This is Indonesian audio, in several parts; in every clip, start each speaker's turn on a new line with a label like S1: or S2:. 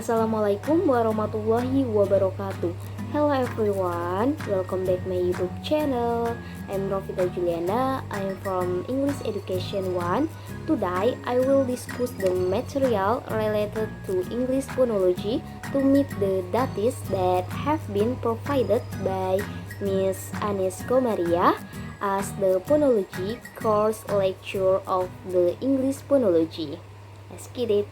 S1: Assalamualaikum warahmatullahi wabarakatuh. Hello everyone, welcome back my YouTube channel. I'm Rofita Juliana. I'm from English Education 1. Today I will discuss the material related to English phonology to meet the dates that have been provided by Miss Anesko Maria as the phonology course lecture of the English phonology. Let's get it.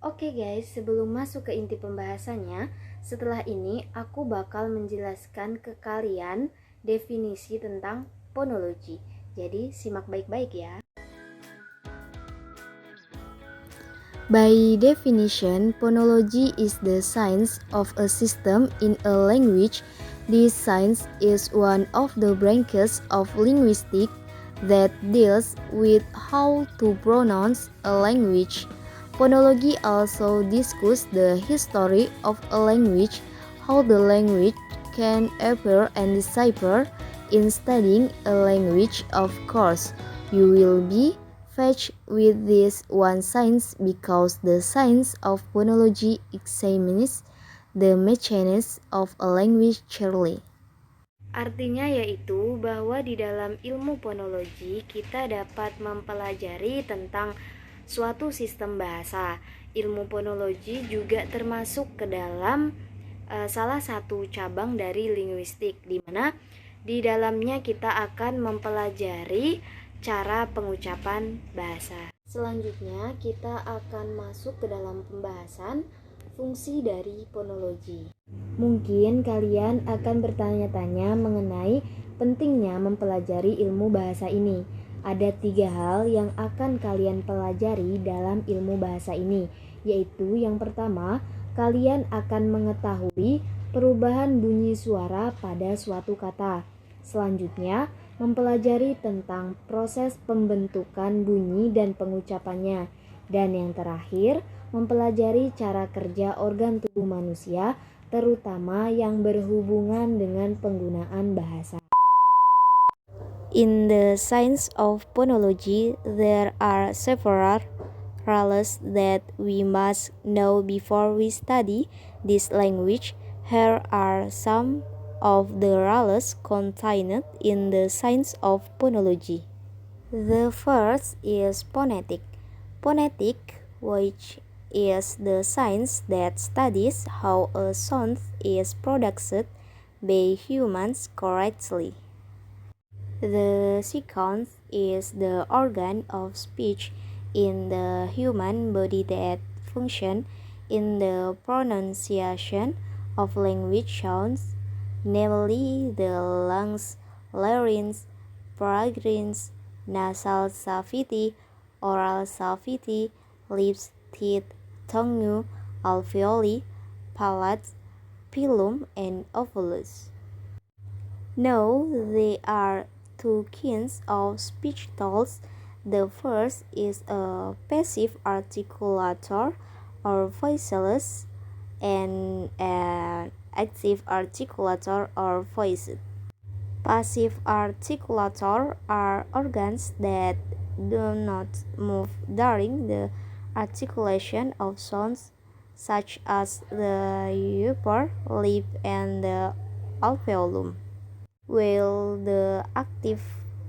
S1: Oke guys, sebelum masuk ke inti pembahasannya, setelah ini aku bakal menjelaskan ke kalian definisi tentang fonologi. Jadi simak baik-baik ya. By definition, phonology is the science of a system in a language. This science is one of the branches of linguistics that deals with how to pronounce a language. Phonology also discusses the history of a language, how the language can appear and decipher. In studying a language, of course, you will be faced with this one science because the science of phonology examines the mechanism of a language thoroughly. Artinya yaitu bahwa di dalam ilmu fonologi kita dapat mempelajari tentang suatu sistem bahasa. Ilmu fonologi juga termasuk ke dalam salah satu cabang dari linguistik, di mana di dalamnya kita akan mempelajari cara pengucapan bahasa. Selanjutnya kita akan masuk ke dalam pembahasan fungsi dari fonologi. Mungkin kalian akan bertanya-tanya mengenai pentingnya mempelajari ilmu bahasa ini. Ada 3 hal yang akan kalian pelajari dalam ilmu bahasa ini, yaitu yang pertama, kalian akan mengetahui perubahan bunyi suara pada suatu kata. Selanjutnya, mempelajari tentang proses pembentukan bunyi dan pengucapannya. Dan yang terakhir, mempelajari cara kerja organ tubuh manusia, terutama yang berhubungan dengan penggunaan bahasa. In the science of phonology, there are several rules that we must know before we study this language. Here are some of the rules contained in the science of phonology. The first is phonetic. Phonetic, which is the science that studies how a sound is produced by humans correctly. The second is the organ of speech in the human body that function in the pronunciation of language sounds, namely the lungs, larynx, pharynx, nasal cavity, oral cavity, lips, teeth, tongue, alveoli, palate, pilum, and ovilus. Now, there are 2 kinds of speech tools. The first is a passive articulator or voiceless, and an active articulator or voiced. Passive articulator are organs that do not move during the articulation of sounds, such as the upper lip and the alveolum, while the active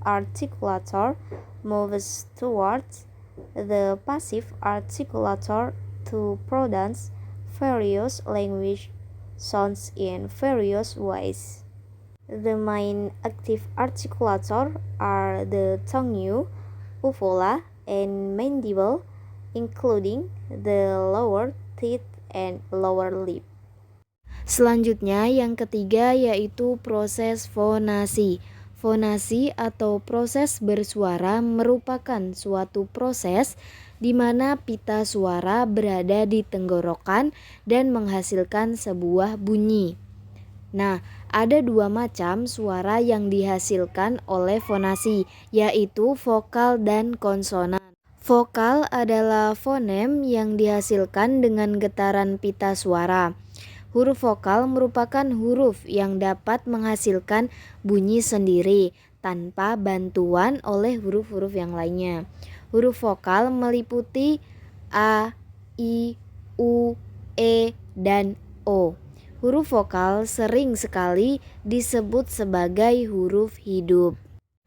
S1: articulator moves towards the passive articulator to pronounce various language sounds in various ways. The main active articulator are the tongue, uvula, and mandible, including the lower teeth and lower lip. Selanjutnya yang ketiga yaitu proses fonasi. Fonasi atau proses bersuara merupakan suatu proses di mana pita suara berada di tenggorokan dan menghasilkan sebuah bunyi. Nah, ada 2 macam suara yang dihasilkan oleh fonasi, yaitu vokal dan konsonan. Vokal adalah fonem yang dihasilkan dengan getaran pita suara. Huruf vokal merupakan huruf yang dapat menghasilkan bunyi sendiri tanpa bantuan oleh huruf-huruf yang lainnya. Huruf vokal meliputi A, I, U, E, dan O. Huruf vokal sering sekali disebut sebagai huruf hidup.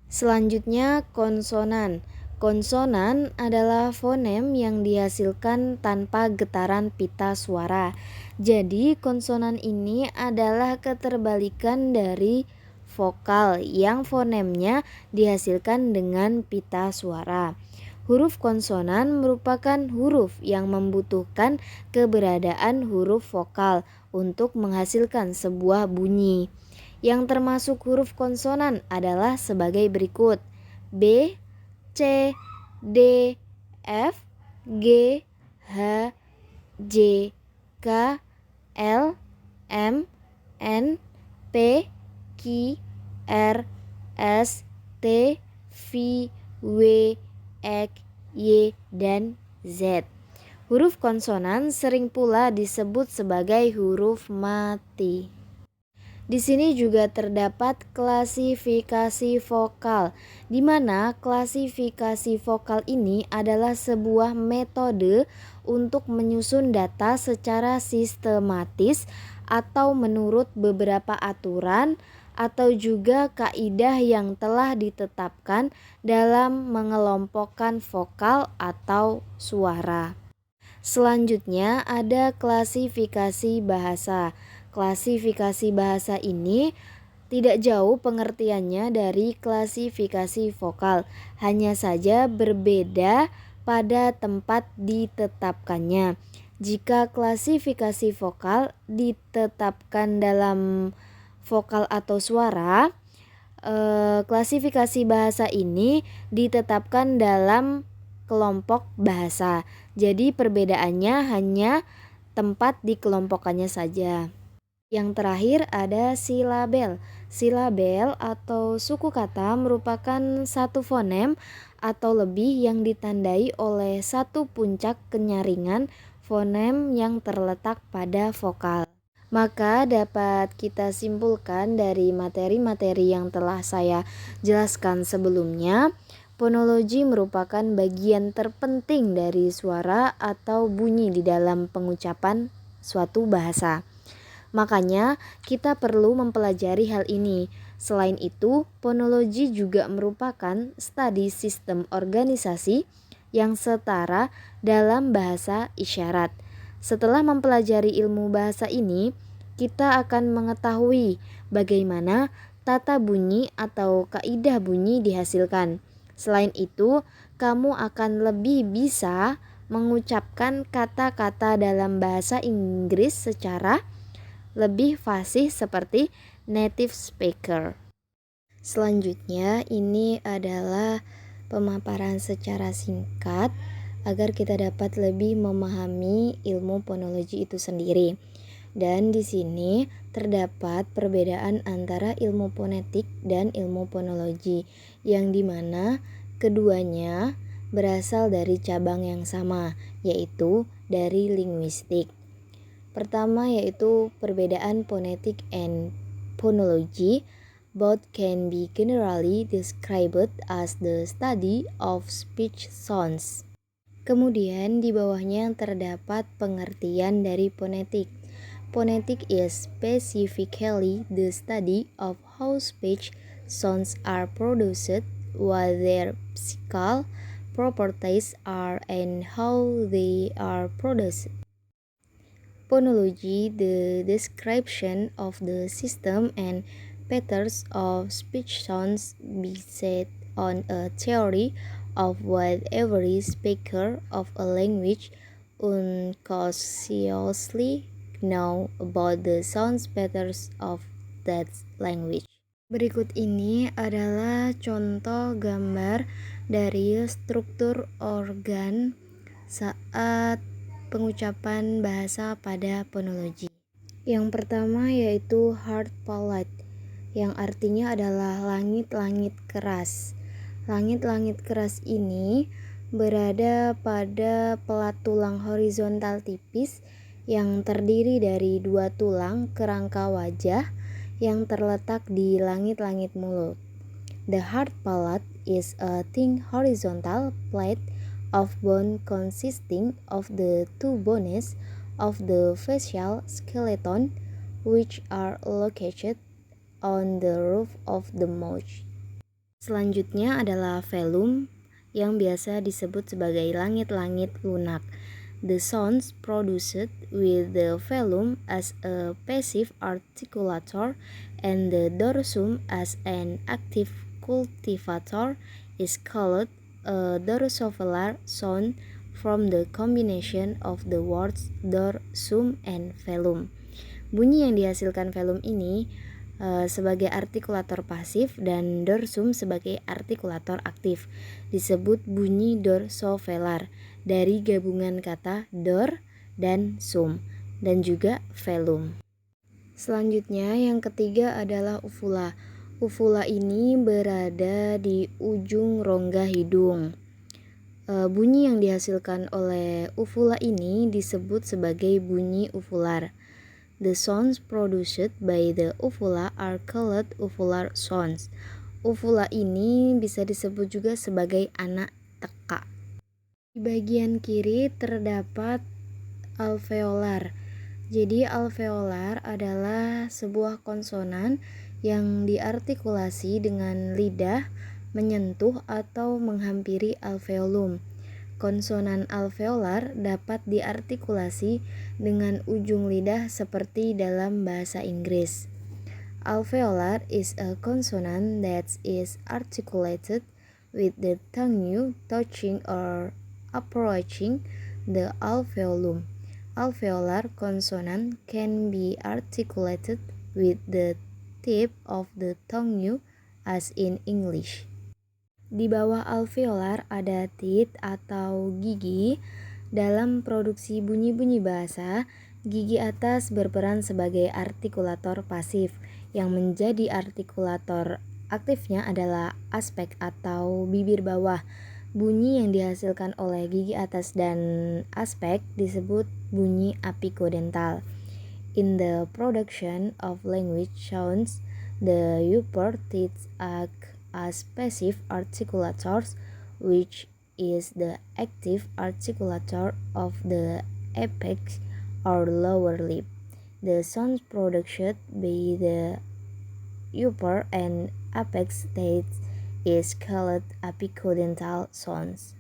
S1: Selanjutnya konsonan. Konsonan adalah fonem yang dihasilkan tanpa getaran pita suara. Jadi konsonan ini adalah keterbalikan dari vokal yang fonemnya dihasilkan dengan pita suara. Huruf konsonan merupakan huruf yang membutuhkan keberadaan huruf vokal untuk menghasilkan sebuah bunyi. Yang termasuk huruf konsonan adalah sebagai berikut: B, C, D, F, G, H, J, K, L, M, N, P, Q, R, S, T, V, W, X, Y, dan Z. Huruf konsonan sering pula disebut sebagai huruf mati. Di sini juga terdapat klasifikasi vokal, di mana klasifikasi vokal ini adalah sebuah metode untuk menyusun data secara sistematis atau menurut beberapa aturan atau juga kaidah yang telah ditetapkan dalam mengelompokkan vokal atau suara. Selanjutnya ada klasifikasi bahasa. Klasifikasi bahasa ini tidak jauh pengertiannya dari klasifikasi vokal, hanya saja berbeda pada tempat ditetapkannya. Jika klasifikasi vokal ditetapkan dalam vokal atau suara, klasifikasi bahasa ini ditetapkan dalam kelompok bahasa. Jadi perbedaannya hanya tempat dikelompokkannya saja. Yang terakhir ada silabel. Silabel atau suku kata merupakan satu fonem atau lebih yang ditandai oleh satu puncak kenyaringan fonem yang terletak pada vokal. Maka dapat kita simpulkan dari materi-materi yang telah saya jelaskan sebelumnya, fonologi merupakan bagian terpenting dari suara atau bunyi di dalam pengucapan suatu bahasa. Makanya kita perlu mempelajari hal ini. Selain itu, fonologi juga merupakan studi sistem organisasi yang setara dalam bahasa isyarat. Setelah mempelajari ilmu bahasa ini, kita akan mengetahui bagaimana tata bunyi atau kaidah bunyi dihasilkan. Selain itu, kamu akan lebih bisa mengucapkan kata-kata dalam bahasa Inggris secara lebih fasih seperti native speaker. Selanjutnya ini adalah pemaparan secara singkat agar kita dapat lebih memahami ilmu fonologi itu sendiri. Dan di sini terdapat perbedaan antara ilmu fonetik dan ilmu fonologi, yang dimana keduanya berasal dari cabang yang sama, yaitu dari linguistik. Pertama yaitu perbedaan phonetic and phonology. Both can be generally described as the study of speech sounds. Kemudian di bawahnya terdapat pengertian dari phonetic. Phonetic is specifically the study of how speech sounds are produced, what their physical properties are, and how they are produced. Phonology, the description of the system and patterns of speech sounds based on a theory of what every speaker of a language unconsciously know about the sound patterns of that language. Berikut ini adalah contoh gambar dari struktur organ saat pengucapan bahasa pada fonologi. Yang pertama yaitu hard palate, yang artinya adalah langit-langit keras. Langit-langit keras ini berada pada pelat tulang horizontal tipis yang terdiri dari dua tulang kerangka wajah yang terletak di langit-langit mulut. The hard palate is a thin horizontal plate of bone consisting of the two bones of the facial skeleton, which are located on the roof of the mouth. Selanjutnya adalah velum yang biasa disebut sebagai langit-langit lunak. The sounds produced with the velum as a passive articulator and the dorsum as an active cultivator is called a dorsovelar sound from the combination of the words dorsum and velum. Bunyi yang dihasilkan velum ini sebagai artikulator pasif dan dorsum sebagai artikulator aktif disebut bunyi dorsovelar dari gabungan kata dor dan sum dan juga velum. Selanjutnya yang ketiga adalah uvula. Uvula ini berada di ujung rongga hidung. Bunyi yang dihasilkan oleh uvula ini disebut sebagai bunyi uvular. The sounds produced by the uvula are called uvular sounds. Uvula ini bisa disebut juga sebagai anak teka. Di bagian kiri terdapat alveolar. Jadi alveolar adalah sebuah konsonan yang diartikulasi dengan lidah menyentuh atau menghampiri alveolum. Konsonan alveolar dapat diartikulasi dengan ujung lidah seperti dalam bahasa Inggris. Alveolar is a consonant that is articulated with the tongue touching or approaching the alveolum. Alveolar consonant can be articulated with the tip of the tongue as in English. Di bawah alveolar ada teeth atau gigi. Dalam produksi bunyi-bunyi bahasa, gigi atas berperan sebagai artikulator pasif. Yang menjadi artikulator aktifnya adalah aspek atau bibir bawah. Bunyi yang dihasilkan oleh gigi atas dan aspek disebut bunyi apicodental. In the production of language sounds, the upper teeth act as passive articulators, which is the active articulator of the apex or lower lip. The sounds produced by the upper and apex teeth is called apicodental sounds.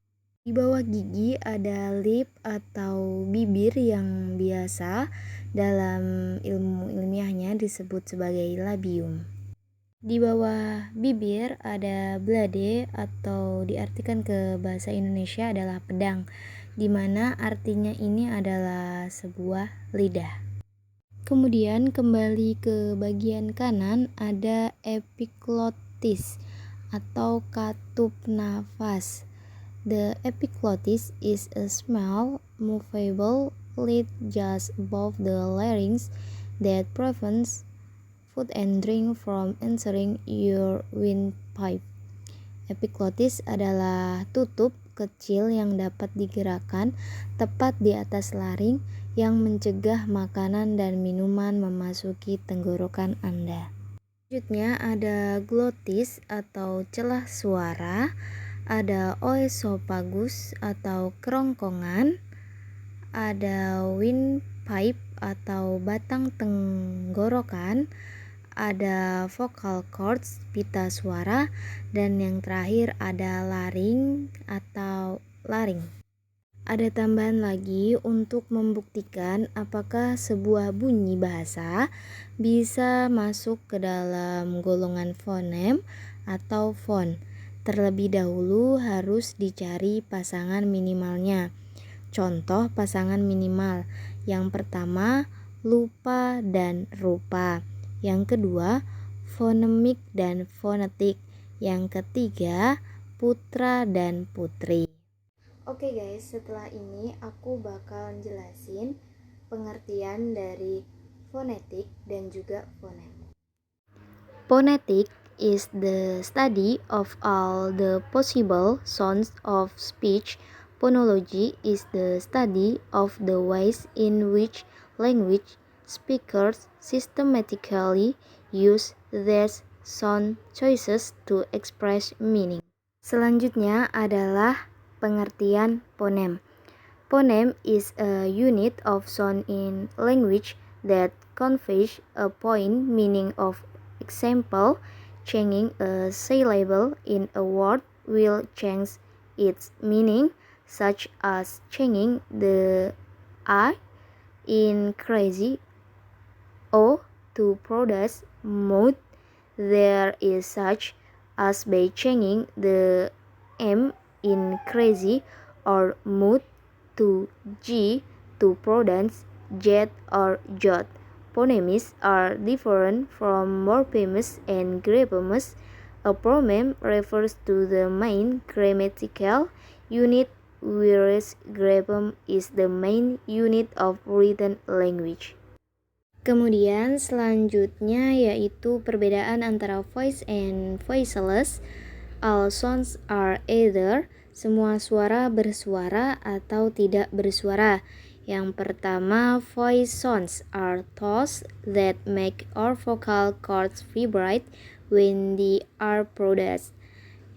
S1: Di bawah gigi ada lip atau bibir yang biasa dalam ilmu ilmiahnya disebut sebagai labium. Di bawah bibir ada blade atau diartikan ke bahasa Indonesia adalah pedang, di mana artinya ini adalah sebuah lidah. Kemudian kembali ke bagian kanan ada epiglottis atau katup nafas. The epiglottis is a small, movable lid just above the larynx that prevents food and drink from entering your windpipe. Epiglottis adalah tutup kecil yang dapat digerakkan tepat di atas laring yang mencegah makanan dan minuman memasuki tenggorokan Anda. Selanjutnya ada glottis atau celah suara, ada oesophagus atau kerongkongan, ada windpipe atau batang tenggorokan, ada vocal cords pita suara, dan yang terakhir ada laring atau laring. Ada tambahan lagi untuk membuktikan apakah sebuah bunyi bahasa bisa masuk ke dalam golongan fonem atau fon. Terlebih dahulu harus dicari pasangan minimalnya. Contoh pasangan minimal. Yang pertama, lupa dan rupa. Yang kedua, fonemik dan fonetik. Yang ketiga, putra dan putri. Oke guys, setelah ini aku bakal jelasin pengertian dari fonetik dan juga fonem. Phonetic is the study of all the possible sounds of speech. Phonology is the study of the ways in which language speakers systematically use these sound choices to express meaning. Selanjutnya adalah pengertian phoneme. Phoneme is a unit of sound in language that conveys a point meaning. Of example, changing a syllable in a word will change its meaning, such as changing the I in crazy O to produce mouth. There is such as by changing the M in crazy or mouth to G to produce jet or jot. Phonemes are different from morphemes and graphemes. A phoneme refers to the main grammatical unit, whereas grapheme is the main unit of written language. Kemudian selanjutnya yaitu perbedaan antara voice and voiceless. All sounds are either, semua suara bersuara atau tidak bersuara. Yang pertama, voice sounds are those that make our vocal cords vibrate when they are produced.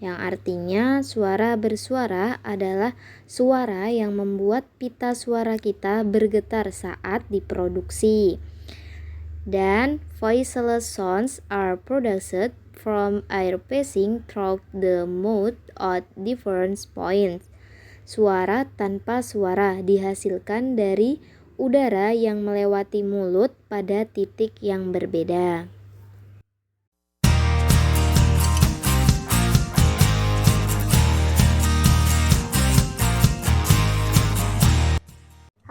S1: Yang artinya suara bersuara adalah suara yang membuat pita suara kita bergetar saat diproduksi. Dan voiceless sounds are produced from air passing through the mouth at different points. Suara tanpa suara dihasilkan dari udara yang melewati mulut pada titik yang berbeda.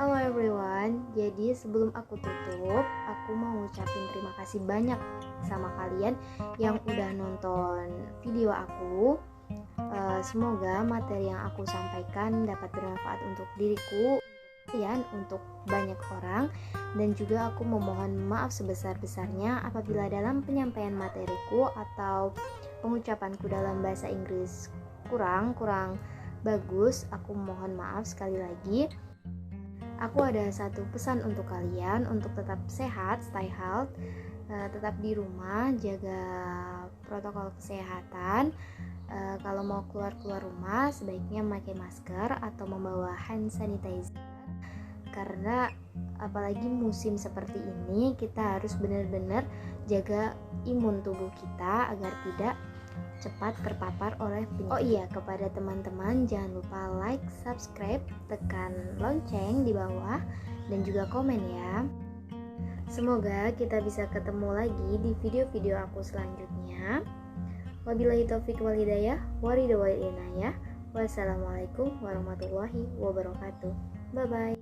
S1: Halo everyone, jadi sebelum aku tutup, aku mau ngucapin terima kasih banyak sama kalian yang udah nonton video aku. Semoga materi yang aku sampaikan dapat bermanfaat untuk diriku, kalian, untuk banyak orang. Dan juga aku memohon maaf sebesar-besarnya apabila dalam penyampaian materiku atau pengucapanku dalam bahasa Inggris kurang bagus. Aku mohon maaf sekali lagi. Aku ada satu pesan untuk kalian, untuk tetap sehat, stay health, tetap di rumah, jaga protokol kesehatan. Kalau mau keluar rumah, sebaiknya memakai masker atau membawa hand sanitizer. Karena apalagi musim seperti ini, kita harus benar-benar jaga imun tubuh kita agar tidak cepat terpapar oleh penyakit. Oh iya, kepada teman-teman jangan lupa like, subscribe, tekan lonceng di bawah, dan juga komen ya. Semoga kita bisa ketemu lagi di video-video aku selanjutnya. Wabillahi taufiq wal hidayah, waridha wal inayah. Wassalamualaikum warahmatullahi wabarakatuh. Bye bye.